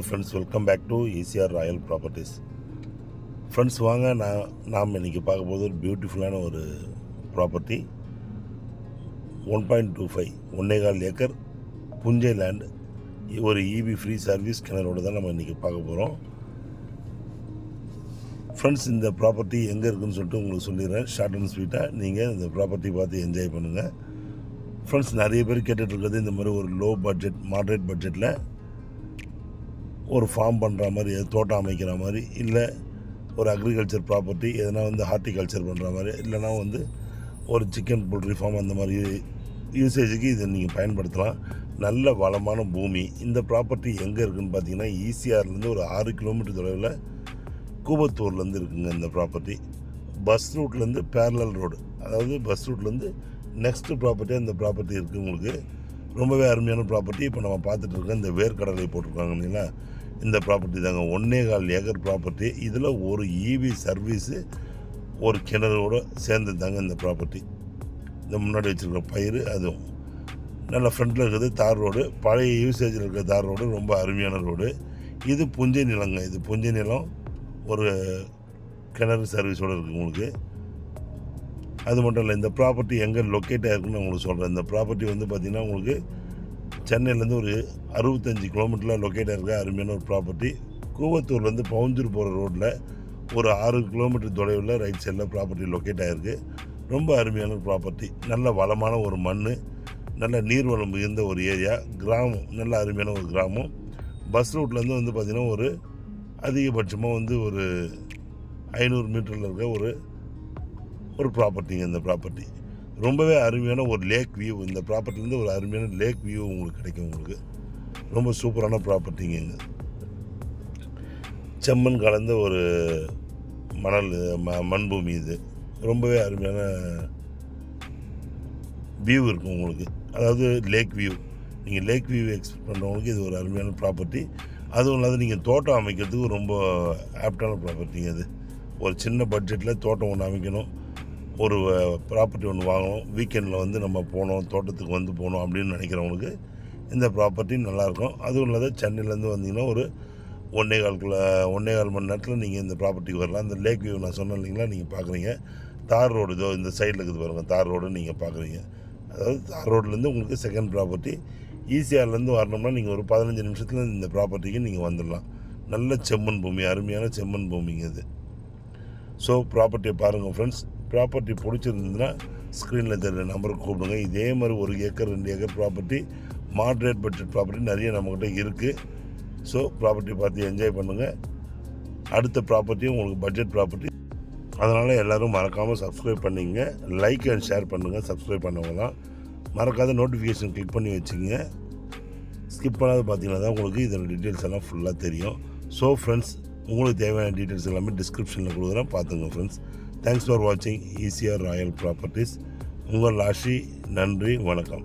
Hello friends, welcome back to ECR Royal Properties. Friends, வாங்க நாம் இன்றைக்கி பார்க்க போது ஒரு பியூட்டிஃபுல்லான ஒரு ப்ராப்பர்ட்டி 1.25 1.25 ஏக்கர் புஞ்சை லேண்ட், ஒரு இபி ஃப்ரீ சர்வீஸ் கிணறோடு தான் நம்ம இன்றைக்கி பார்க்க போகிறோம். ஃப்ரெண்ட்ஸ், இந்த ப்ராப்பர்ட்டி எங்கே இருக்குதுன்னு சொல்லிட்டு உங்களுக்கு சொல்லிடுறேன். ஷார்ட் அண்ட் ஸ்வீட்டாக நீங்கள் இந்த ப்ராப்பர்ட்டி பார்த்து என்ஜாய் பண்ணுங்கள். ஃப்ரெண்ட்ஸ், நிறைய பேர் கேட்டுட்ருக்கிறது இந்த மாதிரி ஒரு லோ பட்ஜெட் மாட்ரேட் பட்ஜெட்டில் ஒரு ஃபார்ம் பண்ணுற மாதிரி, தோட்டம் அமைக்கிற மாதிரி, இல்லை ஒரு அக்ரிகல்ச்சர் ப்ராப்பர்ட்டி எதனா ஹார்டிகல்ச்சர் பண்ணுற மாதிரி, இல்லைனா ஒரு சிக்கன் போல்ட்ரி ஃபார்ம், அந்த மாதிரி யூசேஜுக்கு இதை நீங்கள் பயன்படுத்தலாம். நல்ல வளமான பூமி. இந்த ப்ராப்பர்ட்டி எங்கே இருக்குதுன்னு பார்த்தீங்கன்னா, ஈசிஆர்லேருந்து ஒரு 6 கிலோமீட்டர் தொலைவில் கூவத்தூர்லேருந்து இருக்குங்க இந்த ப்ராப்பர்ட்டி. பஸ் ரூட்லேருந்து பேரலல் ரோடு, அதாவது பஸ் ரூட்லேருந்து நெக்ஸ்ட்டு ப்ராப்பர்ட்டியாக இந்த ப்ராப்பர்ட்டி இருக்குது. உங்களுக்கு ரொம்பவே அருமையான ப்ராப்பர்ட்டி. இப்போ நம்ம பார்த்துட்டு இருக்கோம், இந்த வேர்க்கடலை போட்டிருக்காங்க இல்லைங்களா, இந்த ப்ராப்பர்ட்டி தாங்க. 1.25 ஏக்கர் ப்ராப்பர்ட்டி. இதில் ஒரு இபி சர்வீஸு, ஒரு கிணறோடு சேர்ந்து தாங்க இந்த ப்ராப்பர்ட்டி. இந்த முன்னாடி வச்சுருக்கிற பயிர், அதுவும் நல்ல ஃப்ரண்ட்டில் இருக்கிறது தார் ரோடு, பழைய யூசேஜில் இருக்கிற தார் ரோடு, ரொம்ப அருமையான ரோடு. இது புஞ்சை நிலங்க. இது புஞ்சை நிலம், ஒரு கிணறு சர்வீஸோடு இருக்குது உங்களுக்கு. அது மட்டும் இல்லை, இந்த ப்ராப்பர்ட்டி எங்கே லொக்கேட் ஆகிருக்குன்னு உங்களுக்கு சொல்கிறேன். இந்த ப்ராப்பர்ட்டி பார்த்திங்கன்னா உங்களுக்கு சென்னையிலேருந்து ஒரு 65 கிலோமீட்டரில் லொக்கேட் ஆகிருக்க அருமையான ஒரு ப்ராப்பர்ட்டி. கூவத்தூர்லேருந்து பவுஞ்சூர் போகிற ரோட்டில் ஒரு 6 கிலோமீட்டர் தொலைவில் ரைட் சைடில் ப்ராப்பர்ட்டி லொக்கேட் ஆகிருக்கு. ரொம்ப அருமையான ப்ராப்பர்ட்டி. நல்ல வளமான ஒரு மண், நல்ல நீர்வளம் மிகுந்த ஒரு ஏரியா, கிராமம், நல்ல அருமையான ஒரு கிராமம். பஸ் ரூட்லேருந்து பார்த்திங்கன்னா ஒரு அதிகபட்சமாக ஒரு 500 மீட்டரில் இருக்க ஒரு ப்ராப்பர்ட்டிங்க இந்த ப்ராப்பர்ட்டி. ரொம்பவே அருமையான ஒரு லேக் வியூ. இந்த ப்ராப்பர்ட்டிலேருந்து ஒரு அருமையான லேக் வியூ உங்களுக்கு கிடைக்கும். உங்களுக்கு ரொம்ப சூப்பரான ப்ராப்பர்ட்டிங்க. செம்மண் கலந்த ஒரு மணல் மண் பூமி. இது ரொம்பவே அருமையான வியூ இருக்கும் உங்களுக்கு, அதாவது லேக் வியூ. நீங்கள் லேக் வியூ எக்ஸ்பெக்ட் பண்ணுறவங்களுக்கு இது ஒரு அருமையான ப்ராப்பர்ட்டி. அதுவும் இல்லாத நீங்கள் தோட்டம் அமைக்கிறதுக்கு ரொம்ப ஆப்டான ப்ராப்பர்ட்டிங்க. இது ஒரு சின்ன பட்ஜெட்டில் தோட்டம் ஒன்று அமைக்கணும், ஒரு ப்ராப்பர்ட்டி ஒன்று வாங்கணும், வீக்கெண்டில் நம்ம போனோம், தோட்டத்துக்கு போகணும் அப்படின்னு நினைக்கிறவங்களுக்கு இந்த ப்ராப்பர்ட்டி நல்லாயிருக்கும். அதுவும் இல்லாத சென்னையிலேருந்து வந்தீங்கன்னா ஒரு 1.25 மணி நேரத்தில் நீங்கள் இந்த ப்ராப்பர்ட்டிக்கு வரலாம். இந்த லேக் வியூ நான் சொன்னேன் இல்லைங்களா, நீங்கள் பார்க்குறீங்க. தார் ரோடு இதோ இந்த சைடில் இருக்குது பாருங்கள், தார் ரோடு நீங்கள் பார்க்குறீங்க. அதாவது தார் ரோட்லேருந்து உங்களுக்கு செகண்ட் ப்ராப்பர்ட்டி. ஈசிஆர்லேருந்து வரணும்னா நீங்கள் ஒரு 15 நிமிஷத்தில் இந்த ப்ராப்பர்ட்டிக்கு நீங்கள் வந்துடலாம். நல்ல செம்மண் பூமி, அருமையான செம்மண் பூமிங்க இது. ஸோ ப்ராப்பர்ட்டியை பாருங்கள் ஃப்ரெண்ட்ஸ். ப்ராப்பர்ட்டி பிடிச்சிருந்ததுன்னா ஸ்க்ரீனில் தெரியுற நம்பருக்கு கூப்பிடுங்க. இதே மாதிரி 1 acre 2 acre property, moderate budget property நிறைய நம்மக்கிட்ட இருக்குது. ஸோ ப்ராப்பர்ட்டி பார்த்து என்ஜாய் பண்ணுங்கள். அடுத்த ப்ராப்பர்ட்டியும் உங்களுக்கு பட்ஜெட் ப்ராப்பர்ட்டி. அதனால் எல்லோரும் மறக்காமல் சப்ஸ்கிரைப் பண்ணிங்க, லைக் அண்ட் ஷேர் பண்ணுங்கள். சப்ஸ்கிரைப் பண்ணவங்களாம் மறக்காத நோட்டிஃபிகேஷன் கிளிக் பண்ணி வச்சுங்க. ஸ்கிப் பண்ணாத பார்த்தீங்கன்னா தான் உங்களுக்கு இதோட டீட்டெயில்ஸ் எல்லாம் ஃபுல்லாக தெரியும். ஸோ ஃப்ரெண்ட்ஸ், உங்களுக்கு தேவையான டீட்டெயில்ஸ் எல்லாமே டிஸ்கிரிப்ஷனில் கொடுக்குறேன், பார்த்துங்க ஃப்ரெண்ட்ஸ். தேங்க்ஸ் ஃபார் வாட்சிங் ECR ராயல் ப்ராப்பர்ட்டிஸ். உங்கள் லாஷி. நன்றி, வணக்கம்.